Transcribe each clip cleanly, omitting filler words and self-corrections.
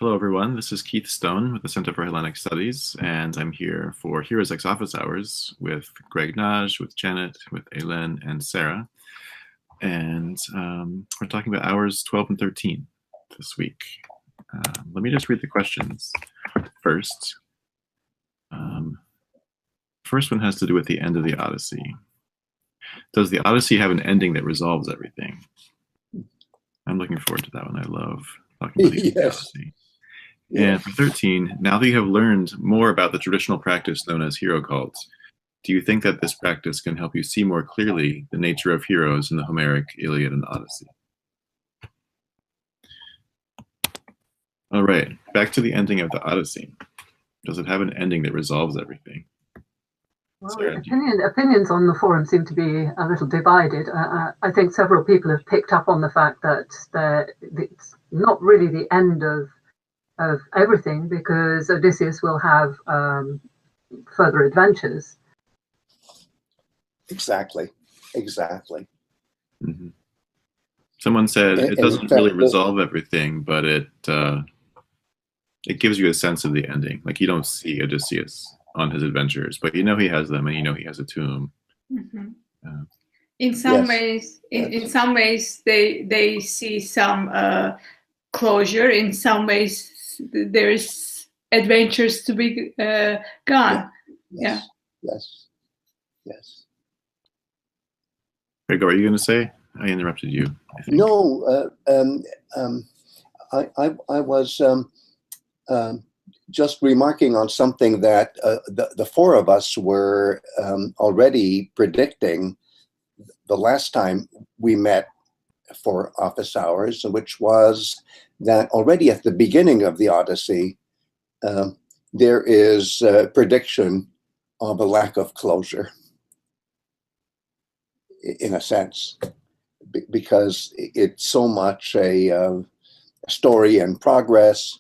Hello, everyone. This is Keith Stone with the Center for Hellenic Studies, and I'm here for HeroesX office hours with Greg Nagy, with Janet, with Elen, and Sarah. And we're talking about hours 12 and 13 this week. Let me just read the questions first. First one has to do with the end of the Odyssey. Does the Odyssey have an ending that resolves everything? I'm looking forward to that one. I love talking about the Odyssey. And for 13, now that you have learned more about the traditional practice known as hero cults, do you think that this practice can help you see more clearly the nature of heroes in the Homeric Iliad and Odyssey? All right, back to the ending of the Odyssey. Does it have an ending that resolves everything? Well, opinions on the forum seem to be a little divided. I think several people have picked up on the fact that it's not really the end of everything, because Odysseus will have further adventures. Exactly. Mm-hmm. Someone said it doesn't really resolve everything, but it gives you a sense of the ending. Like, you don't see Odysseus on his adventures, but you know he has them, and you know he has a tomb. Mm-hmm. In some ways, in some ways, they see some closure. In some ways, there's adventures to be gone. Yes. Gregory, are you going to say? I interrupted you. No, I was just remarking on something that the four of us were already predicting the last time we met for office hours, which was that already at the beginning of the Odyssey, there is a prediction of a lack of closure, in a sense, because it's so much a story in progress.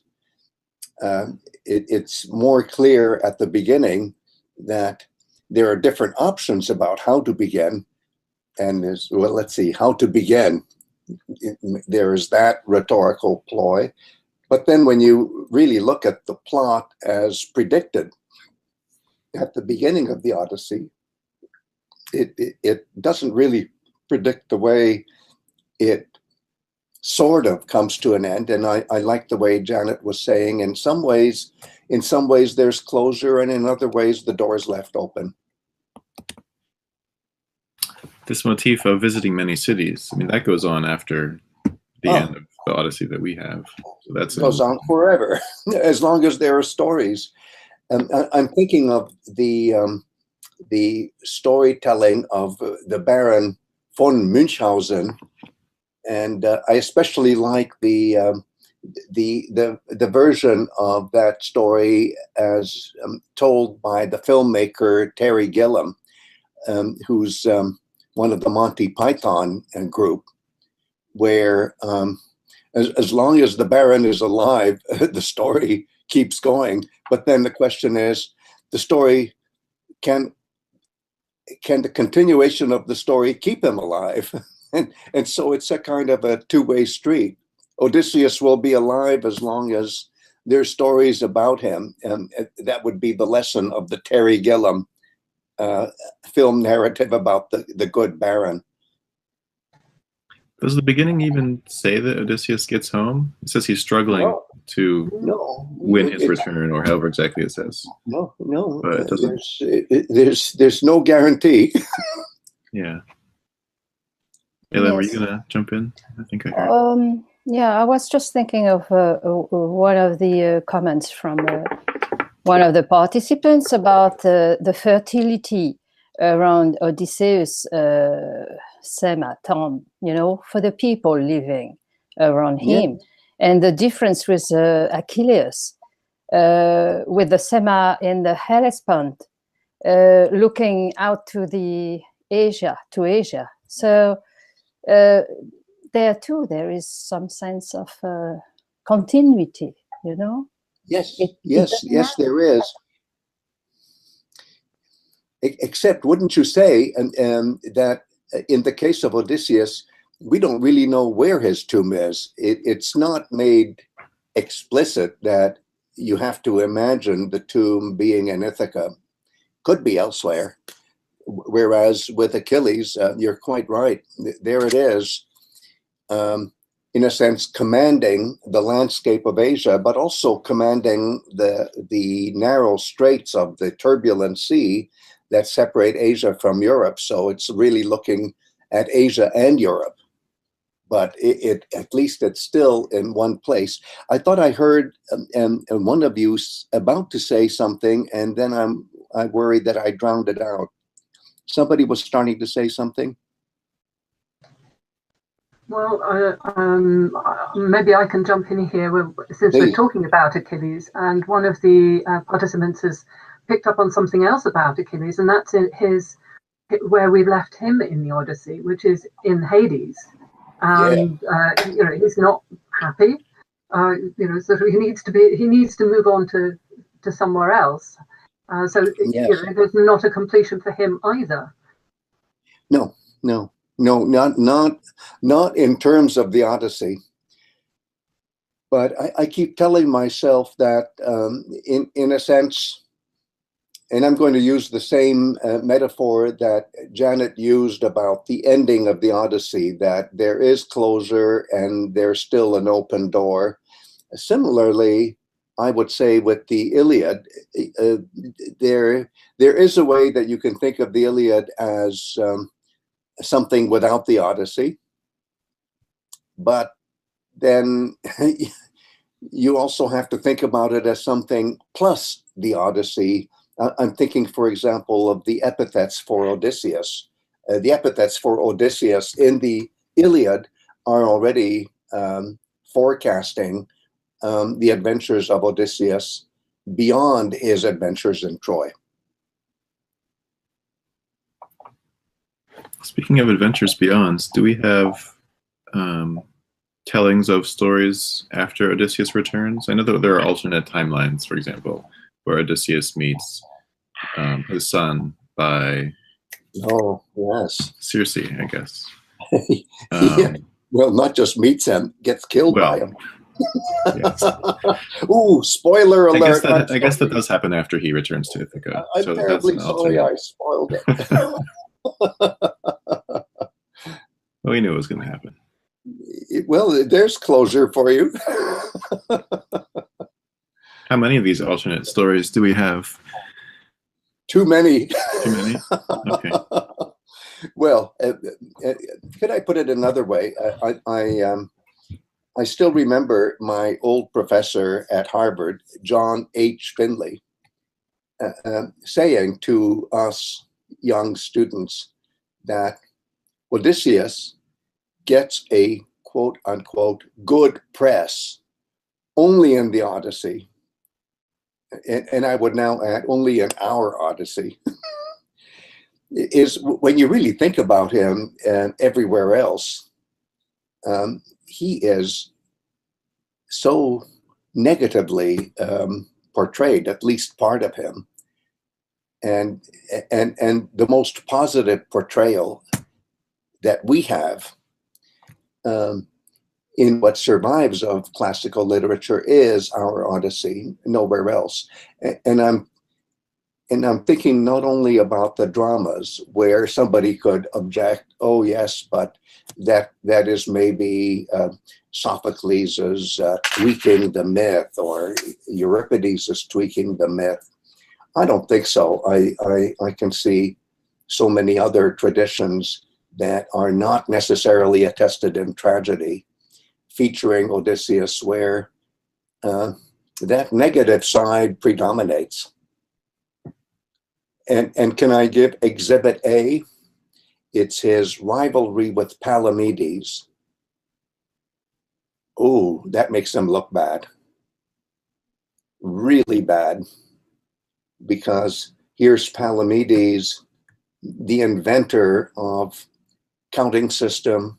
It's more clear at the beginning that there are different options about how to begin. And there's, well, let's see, how to begin. There is that rhetorical ploy. But then when you really look at the plot as predicted at the beginning of the Odyssey, it doesn't really predict the way it sort of comes to an end. And I like the way Janet was saying, in some ways there's closure, and in other ways the door is left open. This motif of visiting many cities, I mean, that goes on after the end of the Odyssey that we have. So that goes on forever, as long as there are stories. I'm thinking of the storytelling of the Baron von Münchhausen, and I especially like the version of that story as told by the filmmaker Terry Gilliam, who's one of the Monty Python group, where as long as the Baron is alive, the story keeps going. But then the question is, the story, can the continuation of the story keep him alive? And so it's a kind of a two-way street. Odysseus will be alive as long as there's stories about him, and that would be the lesson of the Terry Gilliam film narrative about the good Baron. Does the beginning even say that Odysseus gets home? It says he's struggling to win his return, or however exactly it says. No. But it doesn't. There's no guarantee. Yeah. Ellen, were you gonna jump in? I think I heard. Yeah, I was just thinking of one of the comments from one of the participants about the fertility around Odysseus' Sema tomb, for the people living around him, and the difference with Achilles, with the Sema in the Hellespont, looking out to Asia. So there too, there is some sense of continuity, Yes, there is. Except, wouldn't you say, that in the case of Odysseus, we don't really know where his tomb is. It's not made explicit that you have to imagine the tomb being in Ithaca. Could be elsewhere. Whereas with Achilles, you're quite right. There it is, in a sense, commanding the landscape of Asia, but also commanding the narrow straits of the turbulent sea that separate Asia from Europe. So it's really looking at Asia and Europe, but at least it's still in one place. I thought I heard one of you about to say something, and then I worried that I drowned it out. Somebody was starting to say something. Well, maybe I can jump in here since we're talking about Achilles, and one of the participants has picked up on something else about Achilles, and that's in where we left him in the Odyssey, which is in Hades. And you know, he's not happy. You know, so he needs to move on to somewhere else. So you know, there's not a completion for him either. No, not in terms of the Odyssey. But I keep telling myself that in a sense, and I'm going to use the same metaphor that Janet used about the ending of the Odyssey, that there is closure and there's still an open door. Similarly, I would say with the Iliad, there is a way that you can think of the Iliad as something without the Odyssey, but then you also have to think about it as something plus the Odyssey. I'm thinking, for example, of the epithets for Odysseus. The epithets for Odysseus in the Iliad are already forecasting the adventures of Odysseus beyond his adventures in Troy. Speaking of adventures beyond, do we have tellings of stories after Odysseus returns? I know that there are alternate timelines, for example, where Odysseus meets his son by Circe, I guess. Yeah. Well, not just meets him, gets killed by him. Yes. Ooh, spoiler alert. I guess that does happen after he returns to Ithaca. I'm terribly sorry I spoiled it. Well, we knew it was going to happen. Well, there's closure for you. How many of these alternate stories do we have? Too many. Too many? Okay. Well, could I put it another way? I still remember my old professor at Harvard, John H. Finley, saying to us young students that Odysseus gets a quote unquote good press only in the Odyssey. And I would now add only in our Odyssey. Is when you really think about him and everywhere else, he is so negatively portrayed, at least part of him. And the most positive portrayal that we have in what survives of classical literature is our Odyssey, nowhere else. And I'm thinking not only about the dramas where somebody could object, oh yes, but that is maybe Sophocles is tweaking the myth, or Euripides is tweaking the myth. I don't think so. I can see so many other traditions that are not necessarily attested in tragedy, featuring Odysseus, where that negative side predominates. And can I give Exhibit A? It's his rivalry with Palamedes. Oh, that makes him look bad. Really bad. Because here's Palamedes, the inventor of counting system,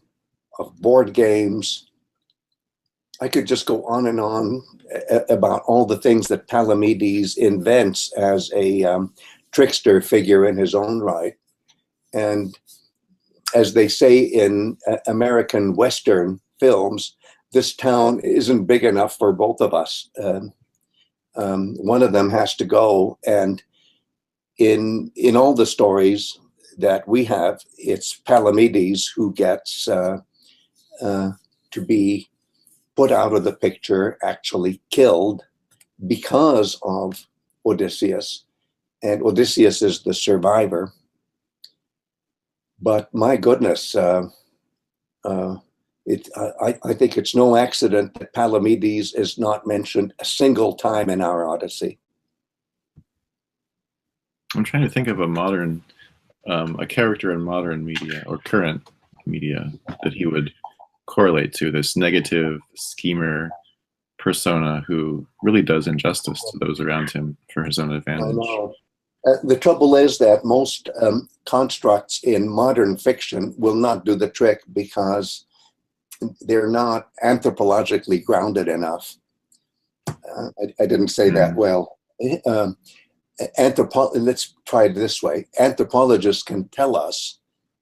of board games. I could just go on and on about all the things that Palamedes invents as a trickster figure in his own right. And as they say in American Western films, this town isn't big enough for both of us. One of them has to go, and in all the stories that we have, it's Palamedes who gets to be put out of the picture, actually killed because of Odysseus, and Odysseus is the survivor. But my goodness, I think it's no accident that Palamedes is not mentioned a single time in our Odyssey. I'm trying to think of a modern, a character in modern media or current media that he would correlate to, this negative schemer persona who really does injustice to those around him for his own advantage. I know. The trouble is that most constructs in modern fiction will not do the trick because they're not anthropologically grounded enough. I didn't say that well. Let's try it this way. Anthropologists can tell us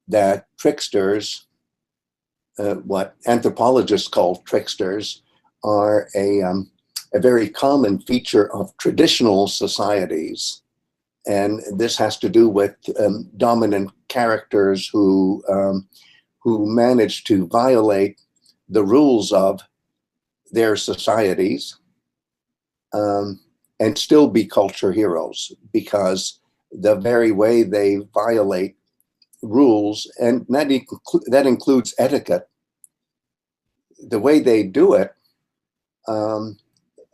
that tricksters, what anthropologists call tricksters, are a very common feature of traditional societies. And this has to do with dominant characters who manage to violate the rules of their societies and still be culture heroes, because the very way they violate rules, and that includes etiquette, the way they do it,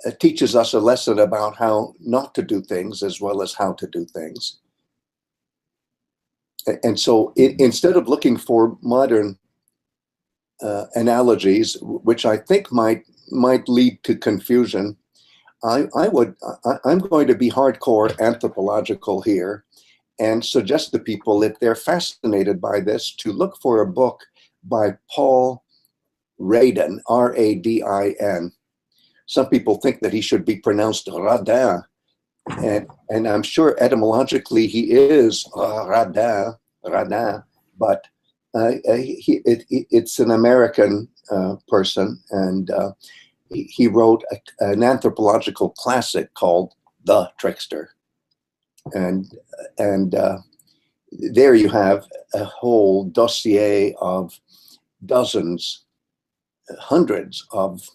it teaches us a lesson about how not to do things as well as how to do things. And so instead of looking for modern analogies, which I think might lead to confusion, I'm going to be hardcore anthropological here and suggest to people, if they're fascinated by this, to look for a book by Paul Radin, R-A-D-I-N. Some people think that he should be pronounced Radin, and I'm sure etymologically he is Radin, but it's an American person, and he wrote an anthropological classic called The Trickster, and there you have a whole dossier of dozens, hundreds of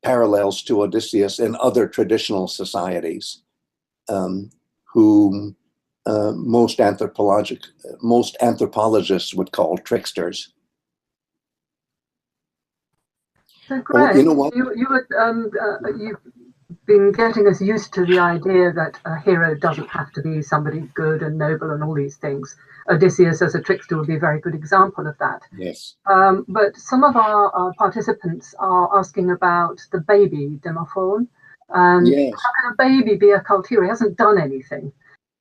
parallels to Odysseus in other traditional societies, whom most anthropologists would call tricksters. So Greg, well, you know what? You've been getting us used to the idea that a hero doesn't have to be somebody good and noble and all these things. Odysseus as a trickster would be a very good example of that. Yes. But some of our participants are asking about the baby Demophon. And yes. How can a baby be a cult hero? He hasn't done anything.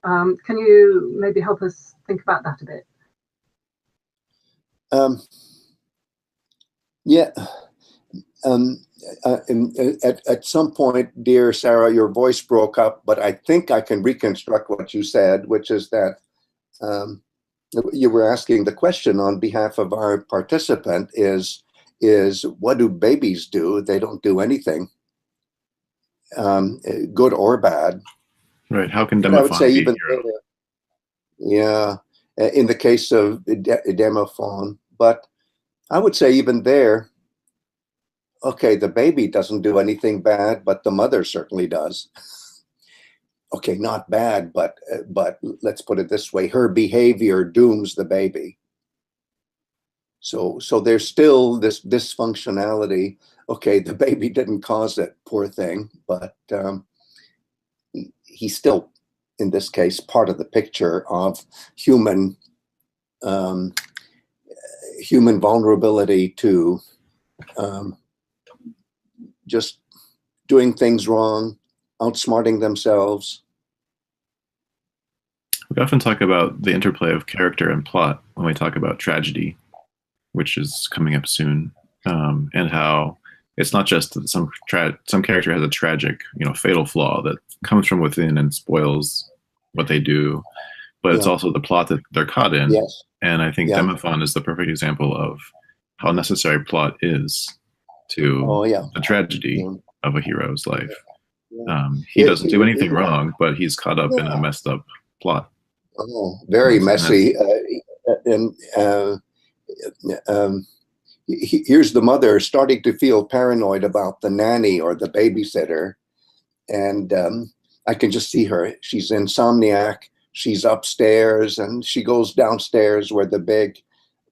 Can you maybe help us think about that a bit? Yeah. At some point, dear Sarah, your voice broke up, but I think I can reconstruct what you said, which is that you were asking the question on behalf of our participant is what do babies do? They don't do anything, good or bad. Right. How can Demophon I would say be even a hero? Yeah, in the case of Demophon, but I would say even there, okay, the baby doesn't do anything bad, but the mother certainly does. Okay, not bad, but let's put it this way: her behavior dooms the baby. So there's still this dysfunctionality. Okay, the baby didn't cause it, poor thing, but he's still, in this case, part of the picture of human vulnerability to just doing things wrong, outsmarting themselves. We often talk about the interplay of character and plot when we talk about tragedy, which is coming up soon, and how it's not just that some character has a tragic, fatal flaw that comes from within and spoils what they do, but it's also the plot that they're caught in. Yes. And I think Demophon is the perfect example of how necessary plot is to the tragedy of a hero's life. He doesn't do anything wrong, but he's caught up in a messed up plot. Oh, very messy. Here's the mother starting to feel paranoid about the nanny or the babysitter. And I can just see her. She's insomniac. She's upstairs, and she goes downstairs where the big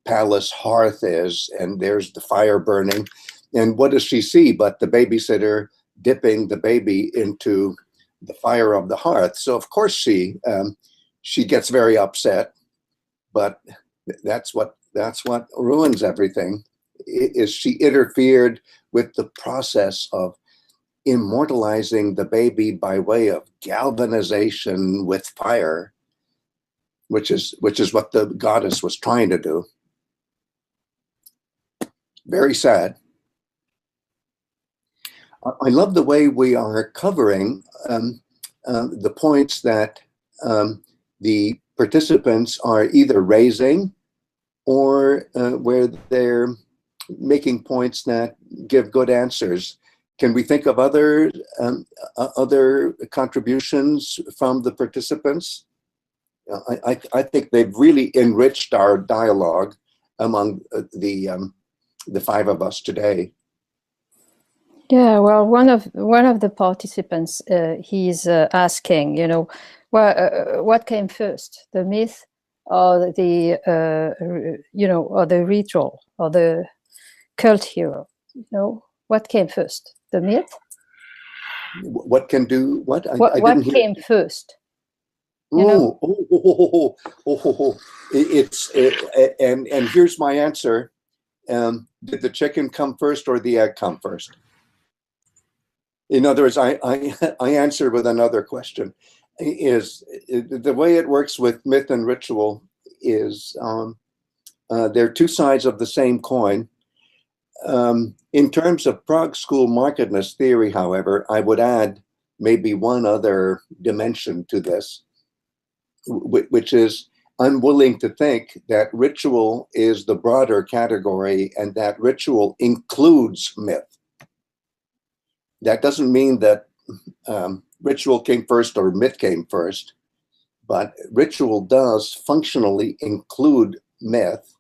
palace hearth is, and there's the fire burning. And what does she see but the babysitter dipping the baby into the fire of the hearth? So of course she gets very upset, but that's what ruins everything. Is she interfered with the process of immortalizing the baby by way of galvanization with fire, which is what the goddess was trying to do. Very sad. I love the way we are covering the points that the participants are either raising or where they're making points that give good answers. Can we think of other contributions from the participants? I think they've really enriched our dialogue among the five of us today. Yeah, well, one of the participants, he's asking, what came first, the myth or the or the ritual or the cult hero? What came first, the myth? What can do what? What came first? It's and here's my answer. Did the chicken come first or the egg come first? In other words, I answer with another question. Is the way it works with myth and ritual is they're two sides of the same coin. In terms of Prague school markedness theory, however, I would add maybe one other dimension to this, which is I'm willing to think that ritual is the broader category and that ritual includes myth. That doesn't mean that ritual came first or myth came first, but ritual does functionally include myth.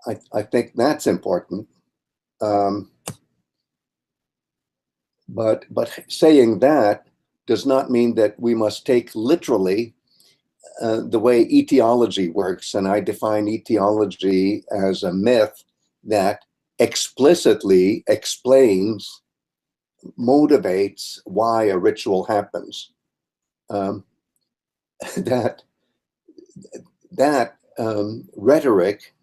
I think that's important. But saying that does not mean that we must take literally the way etiology works. And I define etiology as a myth that explicitly explains, motivates why a ritual happens. That rhetoric,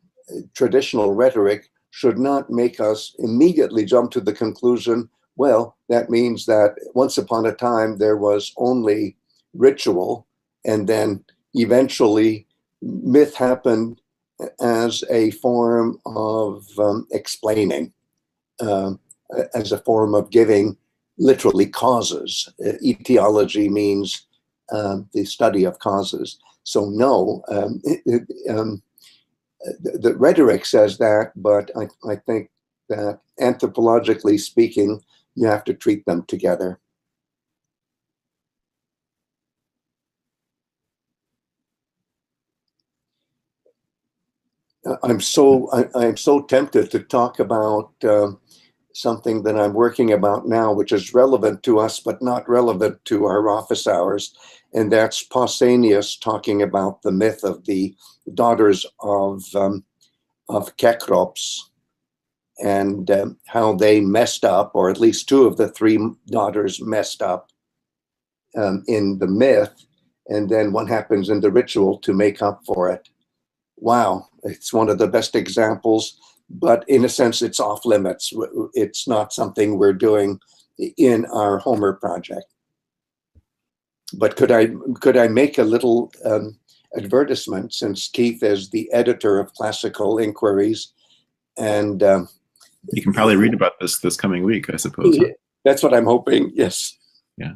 traditional rhetoric, should not make us immediately jump to the conclusion, well, that means that once upon a time there was only ritual, and then eventually myth happened as a form of explaining, as a form of giving literally causes. Etiology means the study of causes. So no, the rhetoric says that, but I think that anthropologically speaking, you have to treat them together. I'm so tempted to talk about something that I'm working about now, which is relevant to us, but not relevant to our office hours. And that's Pausanias talking about the myth of the daughters of Cecrops and how they messed up, or at least two of the three daughters messed up in the myth. And then what happens in the ritual to make up for it. Wow, it's one of the best examples, but in a sense, it's off limits. It's not something we're doing in our Homer project. But could I make a little advertisement, since Keith is the editor of Classical Inquiries, and you can probably read about this coming week, I suppose. That's what I'm hoping. Yes. Yeah.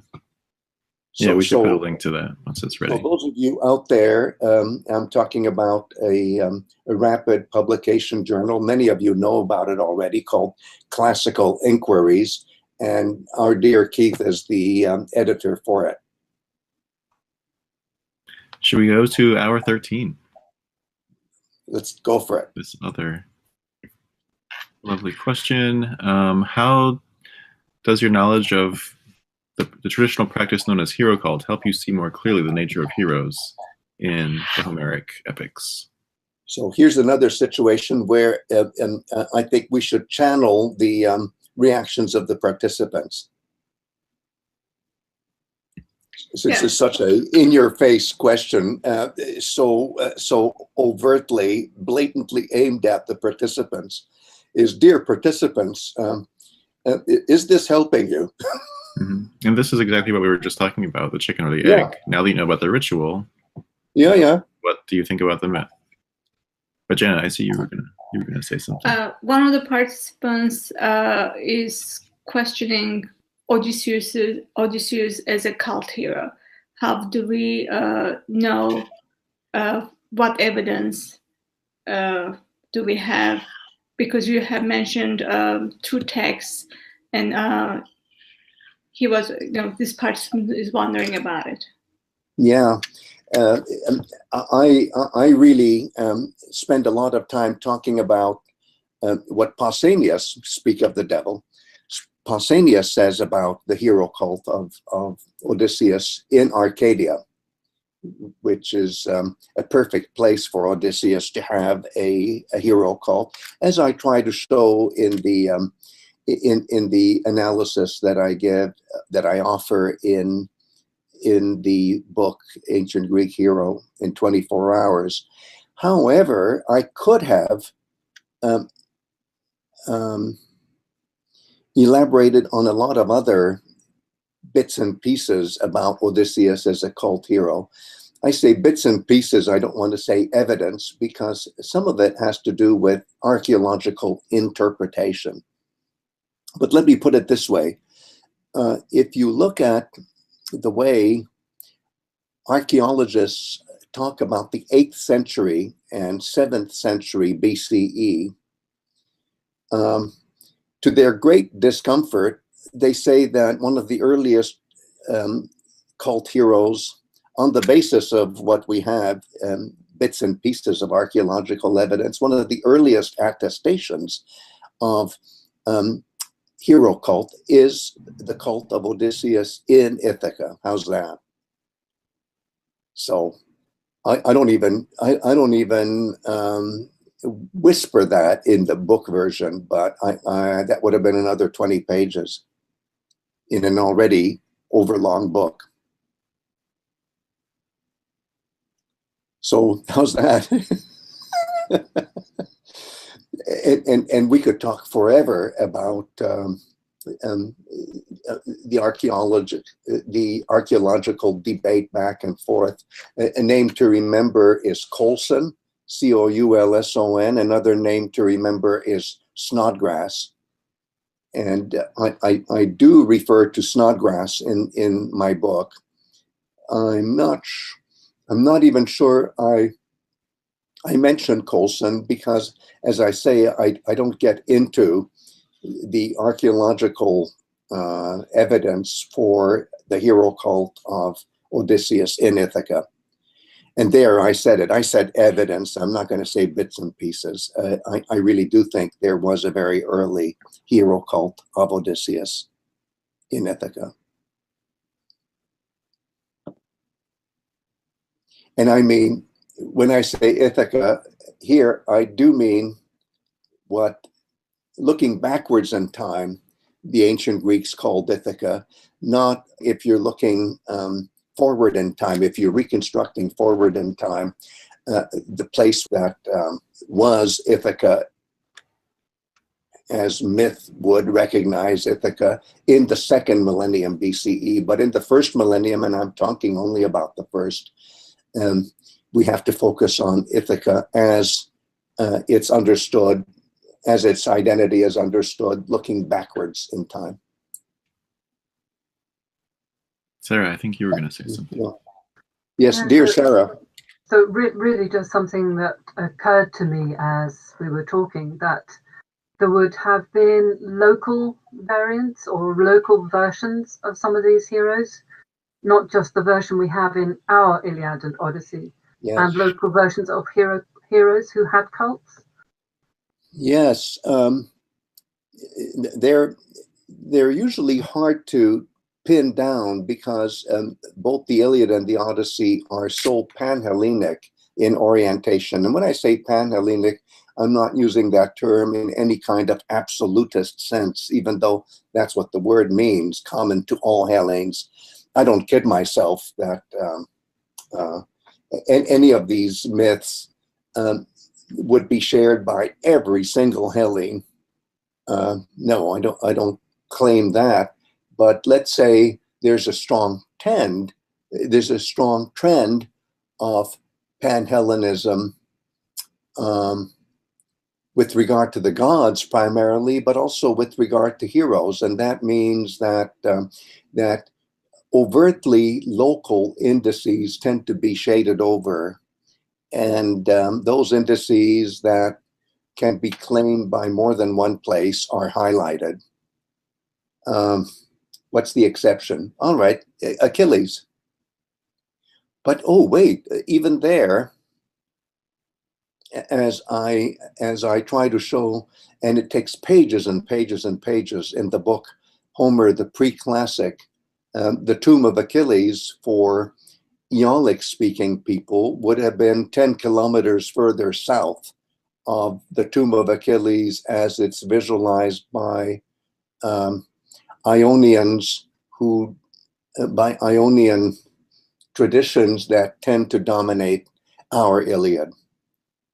So, yeah, we should put a link to that once it's ready. For those of you out there, I'm talking about a rapid publication journal. Many of you know about it already, called Classical Inquiries, and our dear Keith is the editor for it. Should we go to hour 13? Let's go for it. This other lovely question. How does your knowledge of the traditional practice known as hero cult help you see more clearly the nature of heroes in the Homeric epics? So here's another situation where I think we should channel the reactions of the participants. Since it's such a in-your-face question, so overtly, blatantly aimed at the participants, is, dear participants, is this helping you? Mm-hmm. And this is exactly what we were just talking about, the chicken or the egg. Now that you know about the ritual, what do you think about the myth? But Jenna, I see you were gonna say something. One of the participants is questioning Odysseus as a cult hero. How do we know what evidence do we have? Because you have mentioned two texts, and he was, this participant is wondering about it. Yeah, I really spend a lot of time talking about what Pausanias, speak of the devil, Pausanias says about the hero cult of Odysseus in Arcadia, which is a perfect place for Odysseus to have a hero cult, as I try to show in the analysis that I give, that I offer in the book Ancient Greek Hero in 24 Hours. However, I could have elaborated on a lot of other bits and pieces about Odysseus as a cult hero. I say bits and pieces, I don't want to say evidence, because some of it has to do with archaeological interpretation. But let me put it this way. If you look at the way archaeologists talk about the 8th century and 7th century BCE, to their great discomfort, they say that one of the earliest cult heroes, on the basis of what we have, bits and pieces of archaeological evidence, one of the earliest attestations of hero cult is the cult of Odysseus in Ithaca. How's that? So I don't even whisper that in the book version, but that would have been another 20 pages in an already overlong book. So how's that? and we could talk forever about the archaeological debate back and forth. A name to remember is Coulson, Coulson. Another name to remember is Snodgrass. And I do refer to Snodgrass in my book. I'm not even sure I mentioned Coulson because, as I say, I don't get into the archaeological evidence for the hero cult of Odysseus in Ithaca. And there I said it. I said evidence. I'm not going to say bits and pieces. I really do think there was a very early hero cult of Odysseus in Ithaca. And I mean, when I say Ithaca here, I do mean what, looking backwards in time, the ancient Greeks called Ithaca, not if you're looking forward in time, if you're reconstructing forward in time, the place that was Ithaca, as myth would recognize Ithaca in the 2nd millennium BCE. But in the 1st millennium, and I'm talking only about the 1st, we have to focus on Ithaca as it's understood, as its identity is understood, looking backwards in time. Sarah, I think you were going to say something. Yes, dear Sarah. So really just something that occurred to me as we were talking, that there would have been local variants or local versions of some of these heroes, not just the version we have in our Iliad and Odyssey, and local versions of heroes who had cults. Yes, they're usually hard to pin down because both the Iliad and the Odyssey are so pan-Hellenic in orientation. And when I say pan-Hellenic, I'm not using that term in any kind of absolutist sense, even though that's what the word means, common to all Hellenes. I don't kid myself that any of these myths would be shared by every single Hellene. No, I don't claim that. But let's say there's a strong trend. There's a strong trend of pan-Hellenism with regard to the gods primarily, but also with regard to heroes, and that means that that overtly local indices tend to be shaded over, and those indices that can be claimed by more than one place are highlighted. What's the exception? All right, Achilles. But oh wait, even there, as I try to show, and it takes pages and pages and pages in the book Homer the Pre-Classic, the tomb of Achilles for Aeolic speaking people would have been 10 kilometers further south of the tomb of Achilles as it's visualized by Ionians by Ionian traditions that tend to dominate our Iliad.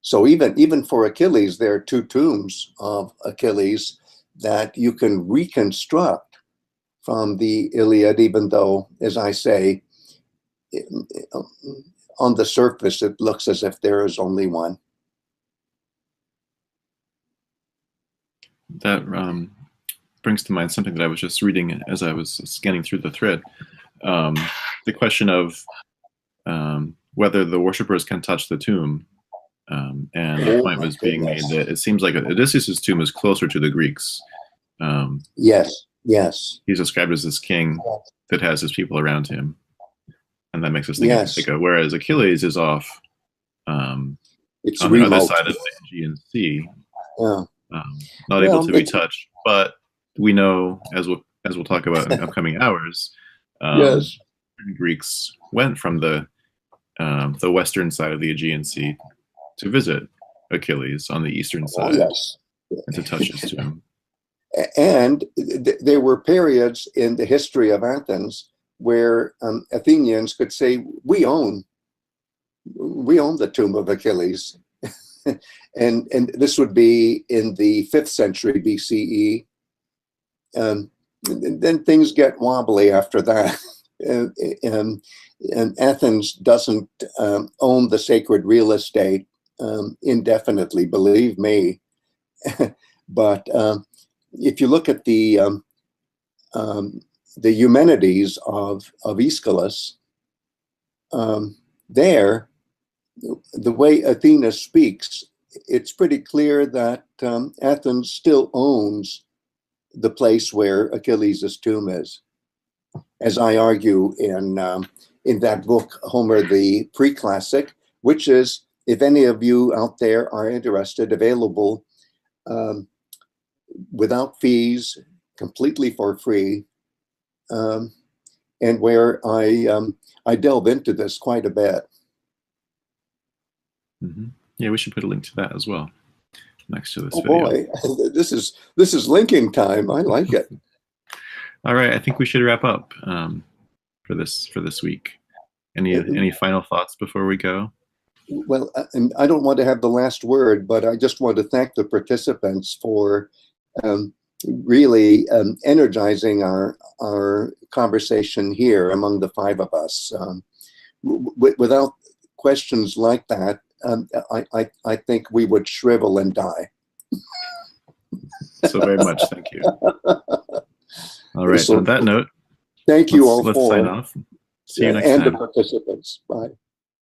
So even for Achilles, there are two tombs of Achilles that you can reconstruct from the Iliad, even though, as I say, on the surface, it looks as if there is only one. That brings to mind something that I was just reading as I was scanning through the thread. The question of whether the worshippers can touch the tomb. And the point was being made that it seems like Odysseus' tomb is closer to the Greeks. Yes. He's described as this king that has his people around him. And that makes us think of Ithaca, whereas Achilles is off it's on the other side of the Aegean Sea. Yeah. Not able to be touched. But we know, as we'll talk about in upcoming hours, Greeks went from the western side of the Aegean Sea to visit Achilles on the eastern side and to touch his tomb. And there were periods in the history of Athens where Athenians could say, we own the tomb of Achilles. and this would be in the 5th century BCE. And then things get wobbly after that. And Athens doesn't own the sacred real estate indefinitely, believe me. But if you look at the Eumenides of Aeschylus, there, the way Athena speaks, it's pretty clear that Athens still owns the place where Achilles' tomb is. As I argue in that book, Homer the Pre-Classic, which is, if any of you out there are interested, available without fees, completely for free, and where I delve into this quite a bit. Mm-hmm. Yeah, we should put a link to that as well next to this video. Boy, this is linking time. I like it. All right, I think we should wrap up for this week. Any final thoughts before we go? Well, I don't want to have the last word, but I just want to thank the participants for really energizing our conversation here among the 5 of us. Without questions like that, I think we would shrivel and die. So very much, thank you. All right, on that note, Thank you all let's for sign off. See you next and time. the participants. Bye.